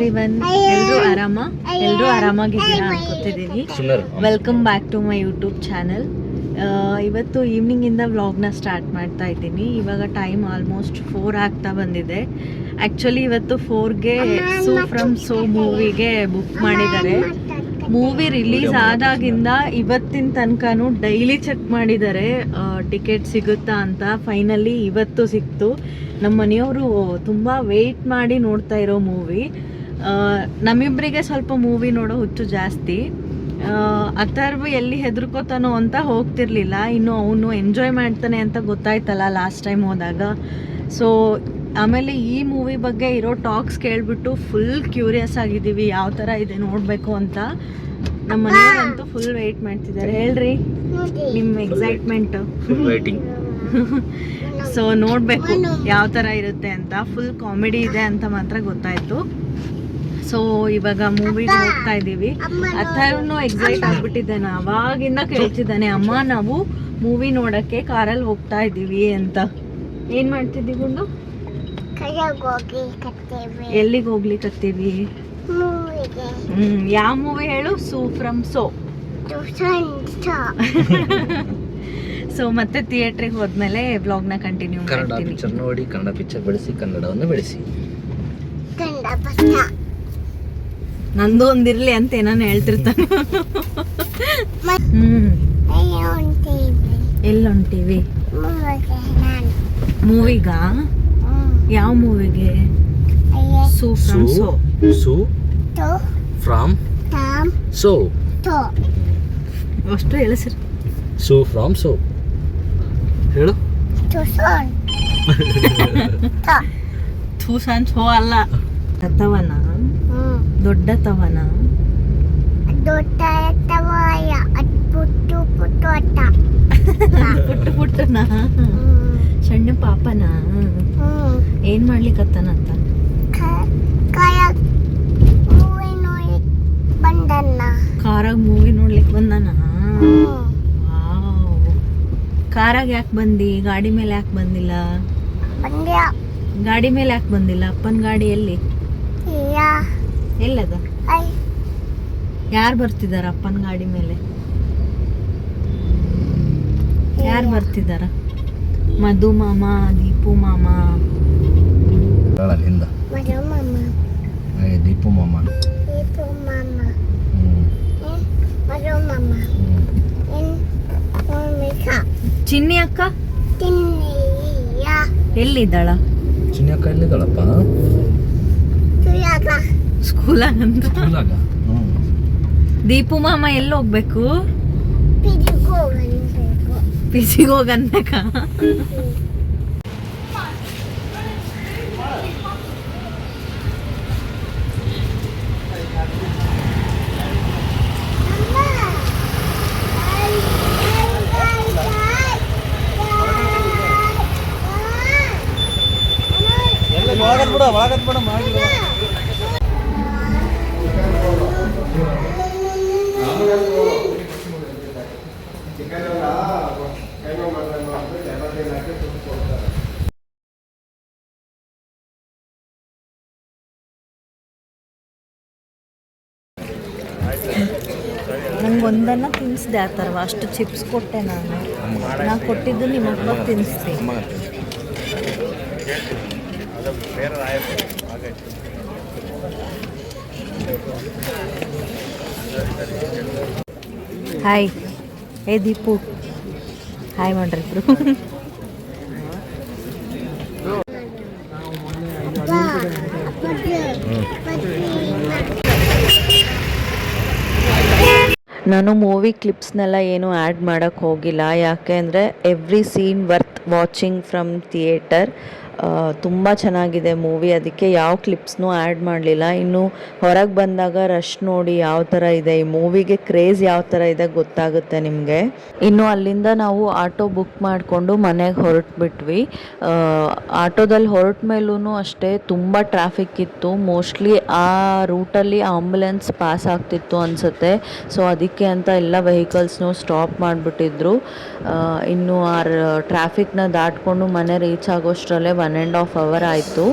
Everyone, ಎಲ್ಲರೂ ಆರಾಮಾಗಿದ್ದೀರಾ ಅನ್ಕೋತಿದ್ದೀನಿ. Welcome back to my YouTube channel. ಇವತ್ತು ಈವ್ನಿಂಗಿಂದ ವ್ಲಾಗ್ನ ಸ್ಟಾರ್ಟ್ ಮಾಡ್ತಾ ಇದ್ದೀನಿ. ಇವಾಗ ಟೈಮ್ ಆಲ್ಮೋಸ್ಟ್ 4 ಆಗ್ತಾ ಬಂದಿದೆ. ಆ್ಯಕ್ಚುಲಿ ಇವತ್ತು 4ಗೆ ಸೂ ಫ್ರಮ್ ಸೋ ಮೂವಿಗೆ ಬುಕ್ ಮಾಡಿದ್ದಾರೆ. ಮೂವಿ ರಿಲೀಸ್ ಆದಾಗಿಂದ ಇವತ್ತಿನ ತನಕನೂ ಡೈಲಿ ಚೆಕ್ ಮಾಡಿದ್ದಾರೆ ಟಿಕೆಟ್ ಸಿಗುತ್ತಾ ಅಂತ. ಫೈನಲಿ ಇವತ್ತು ಸಿಕ್ತು. ನಮ್ಮ ಮನೆಯವರು ತುಂಬ ವೆಯ್ಟ್ ಮಾಡಿ ನೋಡ್ತಾ ಇರೋ ಮೂವಿ. ನಮ್ಮಿಬ್ಬರಿಗೆ ಸ್ವಲ್ಪ ಮೂವಿ ನೋಡೋ ಹುಚ್ಚು ಜಾಸ್ತಿ. ಅಥರ್ವ ಎಲ್ಲಿ ಹೆದರ್ಕೋತಾನೋ ಅಂತ ಹೋಗ್ತಿರ್ಲಿಲ್ಲ. ಇನ್ನು ಅವನು ಎಂಜಾಯ್ ಮಾಡ್ತಾನೆ ಅಂತ ಗೊತ್ತಾಯ್ತಲ್ಲ ಲಾಸ್ಟ್ ಟೈಮ್ ಹೋದಾಗ. ಸೊ ಆಮೇಲೆ ಈ ಮೂವಿ ಬಗ್ಗೆ ಇರೋ ಟಾಕ್ಸ್ ಕೇಳಿಬಿಟ್ಟು ಫುಲ್ ಕ್ಯೂರಿಯಸ್ ಆಗಿದ್ದೀವಿ, ಯಾವ ಥರ ಇದೆ ನೋಡಬೇಕು ಅಂತ. ನಮ್ಮ ಮನೆಯವರಂತೂ ಫುಲ್ ವೆಯ್ಟ್ ಮಾಡ್ತಿದ್ದಾರೆ. ಹೇಳ್ರಿ ನಿಮ್ಮ ಎಕ್ಸೈಟ್ಮೆಂಟ್. ಸೊ ನೋಡಬೇಕು ಯಾವ ಥರ ಇರುತ್ತೆ ಅಂತ. ಫುಲ್ ಕಾಮಿಡಿ ಇದೆ ಅಂತ ಮಾತ್ರ ಗೊತ್ತಾಯಿತು. ಸೊ ಇವಾಗ ಮೂವಿಗೆ ಹೋಗ್ತಾ ಇದ್ದೀವಿ. ಅಥರ್ವನು ಎಕ್ಸೈಟ್ ಆಗ್ಬಿಟ್ಟಿದ್ದಾನೆ. ಅವಾಗಿಂದ ಕೇಳ್ತಿದ್ದಾನೆ, ಅಮ್ಮ ನಾವು ಮೂವಿ ನೋಡೋಕ್ಕೆ ಕಾರಲ್ಲಿ ಹೋಗ್ತಾ ಇದ್ದೀವಿ ಅಂತ. ಏನು ಮಾಡ್ತಿದ್ದೀವಿ ಗುಂಡು? ಎಲ್ಲಿಗೆ ಹೋಗ್ಲಿಕ್ಕತ್ತೀವಿ? ಯಾವ ಮೂವಿ ಹೇಳು? ಸೂ ಫ್ರಮ್ ಸೋ. ಸೊ ಮತ್ತೆ ಥಿಯೇಟ್ರಿಗೆ ಹೋದ್ಮೇಲೆ ವ್ಲಾಗ್ನ ಕಂಟಿನ್ಯೂ ಕನ್ನಡ ಮಾಡ್ತೀನಿ. ಪಿಕ್ಚರ್ ನೋಡಿ, ಕನ್ನಡ ಪಿಕ್ಚರ್ ಬೆಳೆಸಿ, ಕನ್ನಡವನ್ನು ಬೆಳೆಸಿ. ನಂದು ಒಂದಿರ್ಲಿ ಅಂತ ಏನಾನು ಹೇಳ್ತಿರ್ತಾನೆ. ಎಲ್ಲಿ ಹೊಂಟೀವಿ? ಮೂವಿಗಾ? ಯಾವ ಮೂವಿಗೆ? ಸೂ ಫ್ರಮ್ ಸೋ. ಸೂ ಫ್ರಮ್ ಸೋ. ಅಷ್ಟು ಹೇಳಿಸ್ರಿ. ಸೂ ಫ್ರಮ್ ಸೋ ಹೇಳು. ಥೂಸನ್ ಸೋ ಅಲ್ಲ. ತವನ ದೊಡ್ಡ ತವನ. ಪುಟ್ಟು ಪುಟ್ಟನ ಸಣ್ಣ ಪಾಪನ ಏನ್ ಮಾಡ್ಲಿಕ್ಕತ್ತಾನಂತ? ಕಾರಾಗ ಮೂವಿ ನೋಡ್ಲಿಕ್ಕೆ ಬಂದನ. ಕಾರಾಗ ಯಾಕೆ ಬಂದಿ? ಗಾಡಿ ಮೇಲೆ ಯಾಕೆ ಬಂದಿಲ್ಲ? ಗಾಡಿ ಮೇಲೆ ಯಾಕೆ ಬಂದಿಲ್ಲ? ಅಪ್ಪನ ಗಾಡಿ ಎಲ್ಲಿ? ಎಲ್ಲದ? ಯಾರು ಬರ್ತಿದಾರ ಅಪ್ಪನ ಗಾಡಿ ಮೇಲೆ? ಯಾರು ಬರ್ತಿದಾರ? ಮಧು ಮಾಮ, ದೀಪು ಮಾಮ. ದೀಪು ಮಾಮ. ಚಿನ್ನಿ ಅಕ್ಕ ಎಲ್ಲಿದ್ದಾಳ? ಚಿನ್ನಿ ಅಕ್ಕ ಎಲ್ಲಿದ್ದಾಳಪ್ಪ? ಸ್ಕೂಲಾಗ. ದೀಪು ಮಾಮ ಎಲ್ಲಿ ಹೋಗ್ಬೇಕು? ಪಿಜಿಗೆ ಹೋಗನ್ಬೇಕ? ನಂಗೆ ಒಂದನ್ನು ತಿನ್ನಿಸ್ದೆ ಆ ಥರ. ಅಷ್ಟು ಚಿಪ್ಸ್ ಕೊಟ್ಟೆ ನಾನು ಕೊಟ್ಟಿದ್ದು ನಿಮ್ಮಪ್ಪ ತಿನ್ನಿಸ್ದೆ. ಹಾಯ್. ಏ ದೀಪು ಹಾಯ್ ಮಾಡ್ರಿ ಇಬ್ರು. ನಾನು ಮೂವಿ ಕ್ಲಿಪ್ಸ್ನೆಲ್ಲ ಏನು ಆ್ಯಡ್ ಮಾಡೋಕ್ಕೆ ಹೋಗಿಲ್ಲ. ಯಾಕೆ ಅಂದರೆ every scene worth watching from theatre. ತುಂಬ ಚೆನ್ನಾಗಿದೆ ಮೂವಿ, ಅದಕ್ಕೆ ಯಾವ ಕ್ಲಿಪ್ಸ್ನೂ ಆ್ಯಡ್ ಮಾಡಲಿಲ್ಲ. ಇನ್ನು ಹೊರಗೆ ಬಂದಾಗ ರಶ್ ನೋಡಿ ಯಾವ ಥರ ಇದೆ, ಈ ಮೂವಿಗೆ ಕ್ರೇಜ್ ಯಾವ ಥರ ಇದೆ ಗೊತ್ತಾಗುತ್ತೆ ನಿಮಗೆ. ಇನ್ನು ಅಲ್ಲಿಂದ ನಾವು ಆಟೋ ಬುಕ್ ಮಾಡಿಕೊಂಡು ಮನೆಗೆ ಹೊರಟ್ಬಿಟ್ವಿ. ಆಟೋದಲ್ಲಿ ಹೊರಟ ಮೇಲೂ ಅಷ್ಟೇ ತುಂಬ ಟ್ರಾಫಿಕ್ ಇತ್ತು. ಮೋಸ್ಟ್ಲಿ ಆ ರೂಟಲ್ಲಿ ಆಂಬುಲೆನ್ಸ್ ಪಾಸ್ ಆಗ್ತಿತ್ತು ಅನಿಸುತ್ತೆ. ಸೊ ಅದಕ್ಕೆ ಅಂತ ಎಲ್ಲ ವೆಹಿಕಲ್ಸ್ನೂ ಸ್ಟಾಪ್ ಮಾಡಿಬಿಟ್ಟಿದ್ರು. ಇನ್ನು ಆ ಟ್ರಾಫಿಕ್ನ ದಾಟ್ಕೊಂಡು ಮನೆ ರೀಚ್ ಆಗೋಷ್ಟರಲ್ಲೇ 1.5 hour ಆಯಿತು.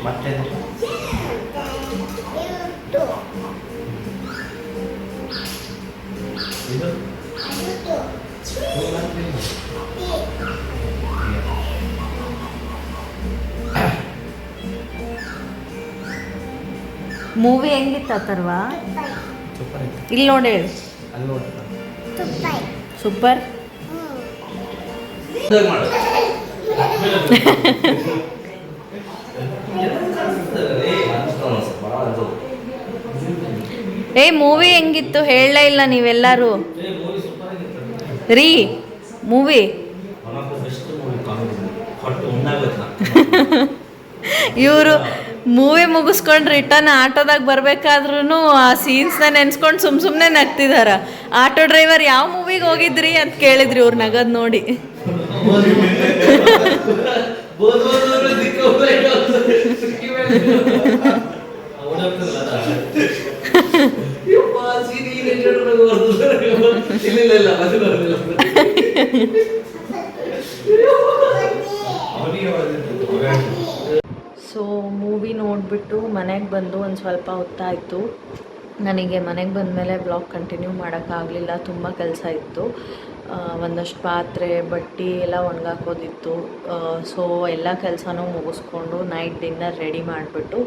ಮತ್ತೆ ಇದು ಮೂವಿ ಹೆಂಗಿತ್ತು ಅಥರ್ವ? ಸೂಪರ್ ಐತೆ. ಇಲ್ಲಿ ನೋಡಿ ಹೇಳು. ಅಲ್ಲಿ ನೋಡಿ ಸೂಪರ್. ಏ ಮೂವಿ ಹೆಂಗಿತ್ತು ಹೇಳಲೇ ಇಲ್ಲ ನೀವೆಲ್ಲರೂ. ರೀ ಮೂವಿ ಇವರು ಮೂವಿ ಮುಗಿಸ್ಕೊಂಡು ರಿಟರ್ನ್ ಆಟೋದಾಗ ಬರ್ಬೇಕಾದ್ರೂ ಆ ಸೀನ್ಸ್ನ ನೆನ್ಸ್ಕೊಂಡು ಸುಮ್ಮನೆ ನಗ್ತಿದಾರ. ಆಟೋ ಡ್ರೈವರ್ ಯಾವ ಮೂವಿಗೆ ಹೋಗಿದ್ರಿ ಅಂತ ಕೇಳಿದ್ರಿ ಇವ್ರು ನಗದ್ ನೋಡಿ. ಸೊ ಮೂವಿ ನೋಡಿಬಿಟ್ಟು ಮನೆಗೆ ಬಂದು ಒಂದು ಸ್ವಲ್ಪ ಹೊತ್ತಾಯಿತು. ನನಗೆ ಮನೆಗೆ ಬಂದಮೇಲೆ ಬ್ಲಾಗ್ ಕಂಟಿನ್ಯೂ ಮಾಡೋಕ್ಕಾಗಲಿಲ್ಲ, ತುಂಬ ಕೆಲಸ ಇತ್ತು. ಒಂದಷ್ಟು ಪಾತ್ರೆ ಬಟ್ಟೆ ಎಲ್ಲ ಒಣಗಾಕೋದಿತ್ತು. ಸೊ ಎಲ್ಲ ಕೆಲಸನೂ ಮುಗಿಸ್ಕೊಂಡು ನೈಟ್ ಡಿನ್ನರ್ ರೆಡಿ ಮಾಡಿಬಿಟ್ಟು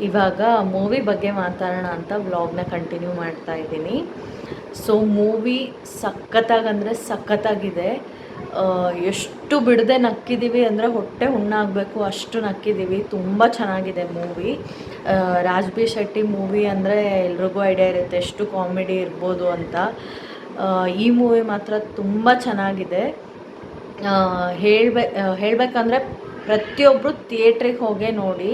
ಇವಾಗ ಮೂವಿ ಬಗ್ಗೆ ಮಾತಾಡೋಣ ಅಂತ ವ್ಲಾಗ್ನ ಕಂಟಿನ್ಯೂ ಮಾಡ್ತಾಯಿದ್ದೀನಿ. ಸೊ ಮೂವಿ ಸಖತ್ತಾಗಂದರೆ ಸಖತ್ತಾಗಿದೆ. ಎಷ್ಟು ಬಿಡದೆ ನಕ್ಕಿದ್ದೀವಿ ಅಂದರೆ ಹೊಟ್ಟೆ ಹುಣ್ಣಾಗಬೇಕು ಅಷ್ಟು ನಕ್ಕಿದ್ದೀವಿ. ತುಂಬ ಚೆನ್ನಾಗಿದೆ ಮೂವಿ. ರಾಜ್ಬಿ ಶೆಟ್ಟಿ ಮೂವಿ ಅಂದರೆ ಎಲ್ರಿಗೂ ಐಡಿಯಾ ಇರುತ್ತೆ ಎಷ್ಟು ಕಾಮಿಡಿ ಇರ್ಬೋದು ಅಂತ. ಈ ಮೂವಿ ಮಾತ್ರ ತುಂಬ ಚೆನ್ನಾಗಿದೆ. ಹೇಳಬೇಕಂದ್ರೆ ಪ್ರತಿಯೊಬ್ಬರು ಥಿಯೇಟ್ರಿಗೆ ಹೋಗೇ ನೋಡಿ.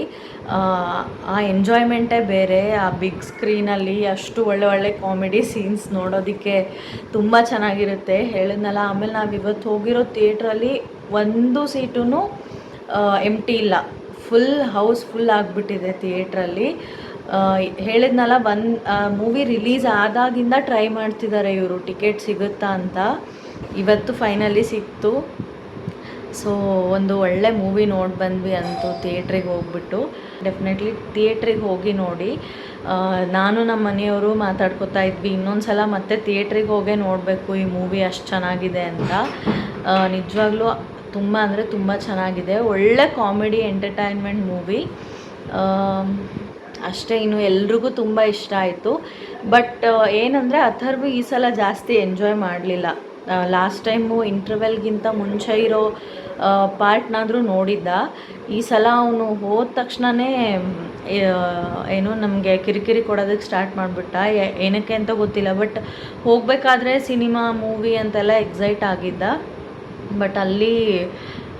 ಆ ಎಂಜಾಯ್ಮೆಂಟೇ ಬೇರೆ. ಆ ಬಿಗ್ ಸ್ಕ್ರೀನಲ್ಲಿ ಅಷ್ಟು ಒಳ್ಳೆ ಕಾಮಿಡಿ ಸೀನ್ಸ್ ನೋಡೋದಕ್ಕೆ ತುಂಬ ಚೆನ್ನಾಗಿರುತ್ತೆ. ಹೇಳಿದ್ನಲ್ಲ. ಆಮೇಲೆ ನಾವು ಇವತ್ತು ಹೋಗಿರೋ ಥಿಯೇಟ್ರಲ್ಲಿ ಒಂದು ಸೀಟೂ ಎಂಟಿ ಇಲ್ಲ, ಫುಲ್ ಹೌಸ್ ಫುಲ್ ಆಗಿಬಿಟ್ಟಿದೆ ಥಿಯೇಟ್ರಲ್ಲಿ. ಹೇಳಿದ್ನಲ್ಲ, ಮೂವಿ ರಿಲೀಸ್ ಆದಾಗಿಂದ ಟ್ರೈ ಮಾಡ್ತಿದ್ದಾರೆ ಇವರು ಟಿಕೆಟ್ ಸಿಗುತ್ತಾ ಅಂತ. ಇವತ್ತು ಫೈನಲಿ ಸಿಕ್ತು. ಸೊ ಒಂದು ಒಳ್ಳೆ ಮೂವಿ ನೋಡಿ ಬಂದ್ವಿ ಅಂತೂ ಥಿಯೇಟ್ರಿಗೆ ಹೋಗ್ಬಿಟ್ಟು. ಡೆಫಿನೆಟ್ಲಿ ಥಿಯೇಟ್ರಿಗೆ ಹೋಗಿ ನೋಡಿ. ನಾನು ನಮ್ಮ ಮನೆಯವರು ಮಾತಾಡ್ಕೊತಾ ಇದ್ವಿ ಇನ್ನೊಂದು ಸಲ ಮತ್ತೆ ಥಿಯೇಟ್ರಿಗೆ ಹೋಗೇ ನೋಡಬೇಕು ಈ ಮೂವಿ, ಅಷ್ಟು ಚೆನ್ನಾಗಿದೆ ಅಂತ. ನಿಜವಾಗ್ಲೂ ತುಂಬ ಅಂದರೆ ತುಂಬ ಚೆನ್ನಾಗಿದೆ. ಒಳ್ಳೆ ಕಾಮಿಡಿ ಎಂಟರ್ಟೈನ್ಮೆಂಟ್ ಮೂವಿ ಅಷ್ಟೇ. ಇನ್ನು ಎಲ್ರಿಗೂ ತುಂಬ ಇಷ್ಟ ಆಯಿತು. ಬಟ್ ಏನಂದರೆ ಅಥರ್ವ ಈ ಸಲ ಜಾಸ್ತಿ ಎಂಜಾಯ್ ಮಾಡಲಿಲ್ಲ. ಲಾಸ್ಟ್ ಟೈಮು ಇಂಟರ್ವೆಲ್ಗಿಂತ ಮುಂಚೆ ಇರೋ ಪಾರ್ಟ್ನಾದರೂ ನೋಡಿದ್ದ. ಈ ಸಲ ಅವನು ಹೋದ ತಕ್ಷಣವೇ ಏನೋ ನಮಗೆ ಕಿರಿಕಿರಿ ಕೊಡೋದಕ್ಕೆ ಸ್ಟಾರ್ಟ್ ಮಾಡಿಬಿಟ್ಟ. ಏನಕ್ಕೆ ಅಂತ ಗೊತ್ತಿಲ್ಲ. ಬಟ್ ಹೋಗಬೇಕಾದ್ರೆ ಸಿನಿಮಾ ಮೂವಿ ಅಂತೆಲ್ಲ ಎಕ್ಸೈಟ್ ಆಗಿದ್ದ. ಬಟ್ ಅಲ್ಲಿ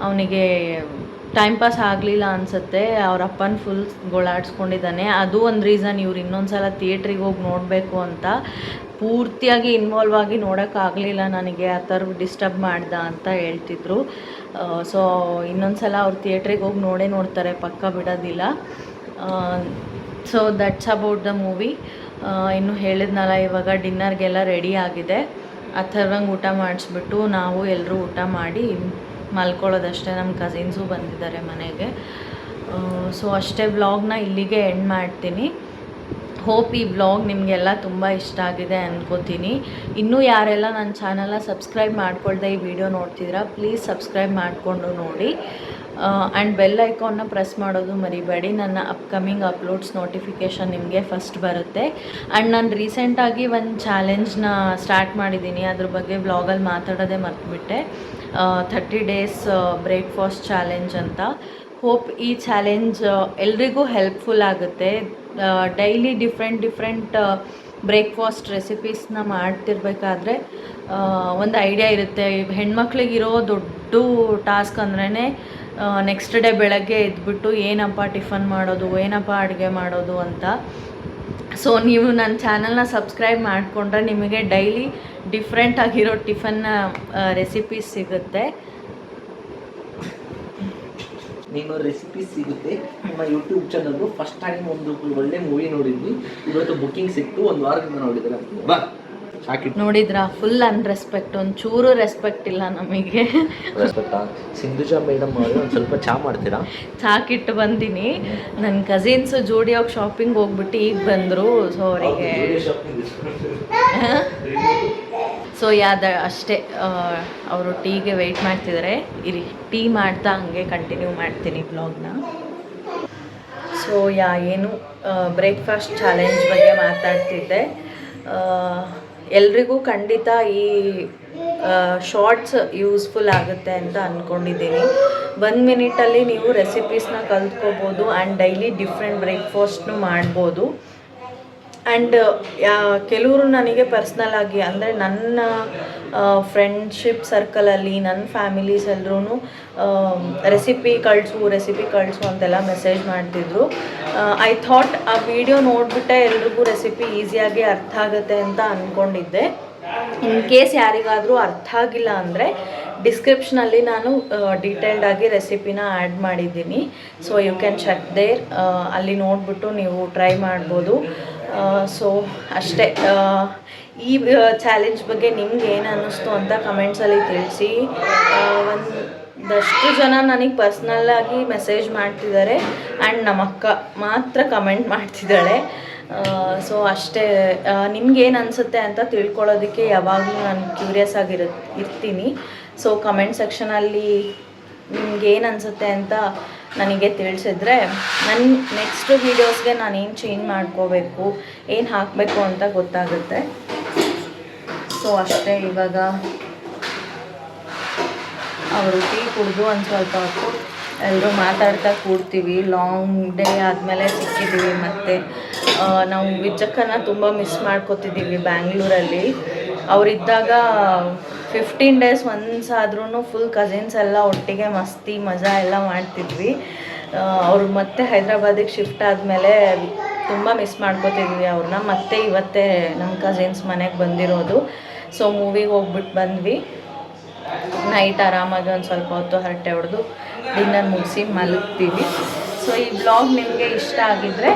ಅವನಿಗೆ ಟೈಮ್ ಪಾಸ್ ಆಗಲಿಲ್ಲ ಅನಿಸುತ್ತೆ. ಅವ್ರ ಅಪ್ಪನ ಫುಲ್ ಗೋಳಾಡಿಸ್ಕೊಂಡಿದ್ದಾನೆ. ಅದು ಒಂದು ರೀಸನ್ ಇವ್ರು ಇನ್ನೊಂದು ಸಲ ಥಿಯೇಟ್ರಿಗೆ ಹೋಗಿ ನೋಡಬೇಕು ಅಂತ. ಪೂರ್ತಿಯಾಗಿ ಇನ್ವಾಲ್ವ್ ಆಗಿ ನೋಡೋಕ್ಕಾಗಲಿಲ್ಲ ನನಗೆ, ಆ ಥರ ಡಿಸ್ಟರ್ಬ್ ಮಾಡ್ದ ಅಂತ ಹೇಳ್ತಿದ್ರು. ಸೊ ಇನ್ನೊಂದು ಸಲ ಅವ್ರು ಥಿಯೇಟ್ರಿಗೆ ಹೋಗಿ ನೋಡ್ತಾರೆ, ಪಕ್ಕ ಬಿಡೋದಿಲ್ಲ. So that's about the movie. ಇನ್ನು ಹೇಳಿದ್ನಲ್ಲ, ಇವಾಗ ಡಿನ್ನರ್ಗೆಲ್ಲ ರೆಡಿ ಆಗಿದೆ. ಅಥರ್ವಂಗೆ ಊಟ ಮಾಡಿಸ್ಬಿಟ್ಟು ನಾವು ಎಲ್ಲರೂ ಊಟ ಮಾಡಿ ಮಲ್ಕೊಳ್ಳೋದಷ್ಟೇ. ನಮ್ಮ ಕಸಿನ್ಸು ಬಂದಿದ್ದಾರೆ ಮನೆಗೆ. ಸೊ ಅಷ್ಟೇ. ವ್ಲಾಗ್ನ ಇಲ್ಲಿಗೆ ಎಂಡ್ ಮಾಡ್ತೀನಿ. ಹೋಪ್ ಈ ವ್ಲಾಗ್ ನಿಮಗೆಲ್ಲ ತುಂಬ ಇಷ್ಟ ಆಗಿದೆ ಅಂದ್ಕೋತೀನಿ. ಇನ್ನೂ ಯಾರೆಲ್ಲ ನನ್ನ ಚಾನಲ್ನ ಸಬ್ಸ್ಕ್ರೈಬ್ ಮಾಡ್ಕೊಳ್ದೆ ಈ ವಿಡಿಯೋ ನೋಡ್ತಿದ್ದೀರಾ, ಪ್ಲೀಸ್ ಸಬ್ಸ್ಕ್ರೈಬ್ ಮಾಡಿಕೊಂಡು ನೋಡಿ. ಆ್ಯಂಡ್ ಬೆಲ್ ಐಕಾನ್ನ ಪ್ರೆಸ್ ಮಾಡೋದು ಮರಿಬೇಡಿ. ನನ್ನ ಅಪ್ಕಮಿಂಗ್ ಅಪ್ಲೋಡ್ಸ್ ನೋಟಿಫಿಕೇಷನ್ ನಿಮಗೆ ಫಸ್ಟ್ ಬರುತ್ತೆ. ಆ್ಯಂಡ್ ನಾನು ರೀಸೆಂಟಾಗಿ ಒಂದು ಚಾಲೆಂಜ್ನ ಸ್ಟಾರ್ಟ್ ಮಾಡಿದ್ದೀನಿ. ಅದ್ರ ಬಗ್ಗೆ ವ್ಲಾಗಲ್ಲಿ ಮಾತಾಡೋದೇ ಮರ್ತುಬಿಟ್ಟೆ. 30 ಡೇಸ್ ಬ್ರೇಕ್ಫಾಸ್ಟ್ ಚಾಲೆಂಜ್ ಅಂತ. ಹೋಪ್ ಈ ಚಾಲೆಂಜ್ ಎಲ್ರಿಗೂ ಹೆಲ್ಪ್ಫುಲ್ ಆಗುತ್ತೆ. ಡೈಲಿ ಡಿಫ್ರೆಂಟ್ ಬ್ರೇಕ್ಫಾಸ್ಟ್ ರೆಸಿಪೀಸ್ನ ಮಾಡ್ತಿರ್ಬೇಕಾದ್ರೆ ಒಂದು ಐಡಿಯಾ ಇರುತ್ತೆ. ಹೆಣ್ಮಕ್ಳಿಗಿರೋ ದೊಡ್ಡ ಟಾಸ್ಕ್ ಅಂದ್ರೇ ನೆಕ್ಸ್ಟ್ ಡೇ ಬೆಳಗ್ಗೆ ಎದ್ಬಿಟ್ಟು ಏನಪ್ಪ ಟಿಫನ್ ಮಾಡೋದು, ಏನಪ್ಪ ಅಡುಗೆ ಮಾಡೋದು ಅಂತ. ಸೊ ನೀವು ನನ್ನ ಚಾನಲ್ನ ಸಬ್ಸ್ಕ್ರೈಬ್ ಮಾಡಿಕೊಂಡ್ರೆ ನಿಮಗೆ ಡೈಲಿ ಡಿಫ್ರೆಂಟ್ ಆಗಿರೋ ಟಿಫನ್ನ ರೆಸಿಪೀಸ್ ಸಿಗುತ್ತೆ. ನಿಮ್ಮ ರೆಸಿಪಿ ಸಿಗುತ್ತೆ ನಿಮ್ಮ ಯೂಟ್ಯೂಬ್ ಚಾನಲ್ಲು. ಫಸ್ಟ್ ಟೈಮ್ ಒಂದು ಒಳ್ಳೆ ಮೂವಿ ನೋಡಿದ್ವಿ, ಇವತ್ತು ಬುಕ್ಕಿಂಗ್ ಸಿಕ್ತು, ಒಂದು ವಾರದಿಂದ ನೋಡಿದ್ರೆ ಬಾ ಸಾಕಿಟ್ಟು ನೋಡಿದ್ರಾ, ಫುಲ್ ಅನ್ರೆಸ್ಪೆಕ್ಟ್, ಒಂಚೂರು ರೆಸ್ಪೆಕ್ಟ್ ಇಲ್ಲ ನಮಗೆ. ರೆಸ್ಪೆಕ್ಟಾ? ಸಿಂಧುಜಾ ಮೇಡಮ್ ಅವರು ಒಂದು ಸ್ವಲ್ಪ ಚಾ ಮಾಡ್ತೀರಾ? ಚಾಕಿಟ್ಟು ಬಂದೀನಿ. ನನ್ನ ಕಸಿನ್ಸ್ ಜೋಡಿಯಾಗಿ ಶಾಪಿಂಗ್ ಹೋಗ್ಬಿಟ್ಟು ಈಗ ಬಂದರು. ಸೊ ಅವರಿಗೆ ಸೊ ಅಷ್ಟೇ, ಅವರು ಟೀಗೆ ವೆಯ್ಟ್ ಮಾಡ್ತಿದ್ದಾರೆ. ಇರಿ, ಟೀ ಮಾಡ್ತಾ ಹಂಗೆ ಕಂಟಿನ್ಯೂ ಮಾಡ್ತೀನಿ ಬ್ಲಾಗ್ನ. ಸೊ ಏನು ಬ್ರೇಕ್ಫಾಸ್ಟ್ ಚಾಲೆಂಜ್ ಬಗ್ಗೆ ಮಾತಾಡ್ತಿದ್ದೆ. ಎಲ್ರಿಗೂ ಖಂಡಿತ ಈ ಶಾರ್ಟ್ಸ್ ಯೂಸ್ಫುಲ್ ಆಗುತ್ತೆ ಅಂತ ಅಂದ್ಕೊಂಡಿದ್ದೀನಿ. 1 ಮಿನಿಟಲ್ಲಿ ನೀವು ರೆಸಿಪೀಸ್ನ ಕಲ್ತ್ಕೋಬೋದು ಆ್ಯಂಡ್ ಡೈಲಿ ಡಿಫ್ರೆಂಟ್ ಬ್ರೇಕ್ಫಾಸ್ಟ್ನು ಮಾಡ್ಬೋದು. ಆ್ಯಂಡ್ ಕೆಲವರು ನನಗೆ ಪರ್ಸ್ನಲ್ ಆಗಿ, ಅಂದರೆ ನನ್ನ ಫ್ರೆಂಡ್ಶಿಪ್ ಸರ್ಕಲಲ್ಲಿ ನನ್ನ ಫ್ಯಾಮಿಲೀಸ್ ಎಲ್ಲರೂ ರೆಸಿಪಿ ಕಳಿಸು ಅಂತೆಲ್ಲ ಮೆಸೇಜ್ ಮಾಡ್ತಿದ್ರು. ಐ ಥಾಟ್ ಆ ವಿಡಿಯೋ ನೋಡಿಬಿಟ್ಟೆ ಎಲ್ರಿಗೂ ರೆಸಿಪಿ ಈಸಿಯಾಗಿ ಅರ್ಥ ಆಗುತ್ತೆ ಅಂತ ಅಂದ್ಕೊಂಡಿದ್ದೆ. ಇನ್ ಕೇಸ್ ಯಾರಿಗಾದರೂ ಅರ್ಥ ಆಗಿಲ್ಲ ಅಂದರೆ ಡಿಸ್ಕ್ರಿಪ್ಷನಲ್ಲಿ ನಾನು ಡೀಟೇಲ್ಡಾಗಿ ರೆಸಿಪಿನ ಆ್ಯಡ್ ಮಾಡಿದ್ದೀನಿ. So you can check there, ಅಲ್ಲಿ ನೋಡಿಬಿಟ್ಟು ನೀವು ಟ್ರೈ ಮಾಡ್ಬೋದು. ಸೊ ಅಷ್ಟೇ. ಈ ಚಾಲೆಂಜ್ ಬಗ್ಗೆ ನಿಮ್ಗೆ ಏನು ಅನ್ನಿಸ್ತು ಅಂತ ಕಮೆಂಟ್ಸಲ್ಲಿ ತಿಳಿಸಿ. ಒಂದಷ್ಟು ಜನ ನನಗೆ ಪರ್ಸ್ನಲ್ಲಾಗಿ ಮೆಸೇಜ್ ಮಾಡ್ತಿದ್ದಾರೆ ಆ್ಯಂಡ್ ನಮ್ಮ ಅಕ್ಕ ಮಾತ್ರ ಕಮೆಂಟ್ ಮಾಡ್ತಿದ್ದಾಳೆ. ಸೊ ಅಷ್ಟೇ. ನಿಮ್ಗೇನು ಅನಿಸುತ್ತೆ ಅಂತ ತಿಳ್ಕೊಳ್ಳೋದಕ್ಕೆ ಯಾವಾಗಲೂ ನಾನು ಕ್ಯೂರಿಯಸ್ ಇರ್ತೀನಿ. ಸೊ ಕಮೆಂಟ್ ಸೆಕ್ಷನಲ್ಲಿ ನಿಮ್ಗೇನು ಅನಿಸುತ್ತೆ ಅಂತ ನನಗೆ ತಿಳಿಸಿದ್ರೆ ನನ್ನ ನೆಕ್ಸ್ಟ್ ವೀಡಿಯೋಸ್ಗೆ ನಾನೇನು ಚೇಂಜ್ ಮಾಡ್ಕೋಬೇಕು, ಏನು ಹಾಕಬೇಕು ಅಂತ ಗೊತ್ತಾಗುತ್ತೆ. ಸೊ ಅಷ್ಟೇ. ಇವಾಗ ಅವರು ಟೀ ಕುಡಿದು ಒಂದು ಸ್ವಲ್ಪ ಹೊತ್ತು ಎಲ್ಲರೂ ಮಾತಾಡ್ತಾ ಕೂಡ್ತೀವಿ. ಲಾಂಗ್ ಡೇ ಆದಮೇಲೆ ಸಿಕ್ಕಿದ್ದೀವಿ. ಮತ್ತು ನಾವು ವಿಜಕ್ಕನ್ನ ತುಂಬ ಮಿಸ್ ಮಾಡ್ಕೋತಿದ್ದೀವಿ ಬ್ಯಾಂಗ್ಳೂರಲ್ಲಿ. ಅವರಿದ್ದಾಗ 15 ಡೇಸ್ ಒನ್ಸ್ ಆದ್ರೂ ಫುಲ್ ಕಸಿನ್ಸ್ ಎಲ್ಲ ಒಟ್ಟಿಗೆ ಮಸ್ತಿ ಮಜಾ ಎಲ್ಲ ಮಾಡ್ತಿದ್ವಿ. ಅವರು ಮತ್ತೆ ಹೈದ್ರಾಬಾದಿಗೆ ಶಿಫ್ಟ್ ಆದಮೇಲೆ ತುಂಬ ಮಿಸ್ ಮಾಡ್ಕೋತಿದ್ವಿ ಅವ್ರನ್ನ. ಮತ್ತೆ ಇವತ್ತೇ ನಮ್ಮ ಕಸಿನ್ಸ್ ಮನೆಗೆ ಬಂದಿರೋದು. ಸೊ ಮೂವಿಗೆ ಹೋಗ್ಬಿಟ್ಟು ಬಂದ್ವಿ. ನೈಟ್ ಆರಾಮಾಗಿ ಒಂದು ಸ್ವಲ್ಪ ಹೊತ್ತು ಹರಟೆ ಹೊಡೆದು ಡಿನ್ನರ್ ಮುಗಿಸಿ ಮಲಗ್ತೀವಿ. ಸೊ ಈ ಬ್ಲಾಗ್ ನಿಮಗೆ ಇಷ್ಟ ಆಗಿದ್ದರೆ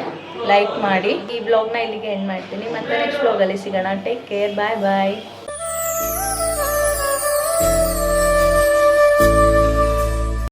ಲೈಕ್ ಮಾಡಿ. ಈ ಬ್ಲಾಗ್ನ ಇಲ್ಲಿಗೆ ಎಂಡ್ ಮಾಡ್ತೀನಿ. ಮತ್ತೆ ನೆಕ್ಸ್ಟ್ ಬ್ಲಾಗಲ್ಲಿ ಸಿಗೋಣ. ಟೇಕ್ ಕೇರ್, ಬಾಯ್ ಬಾಯ್.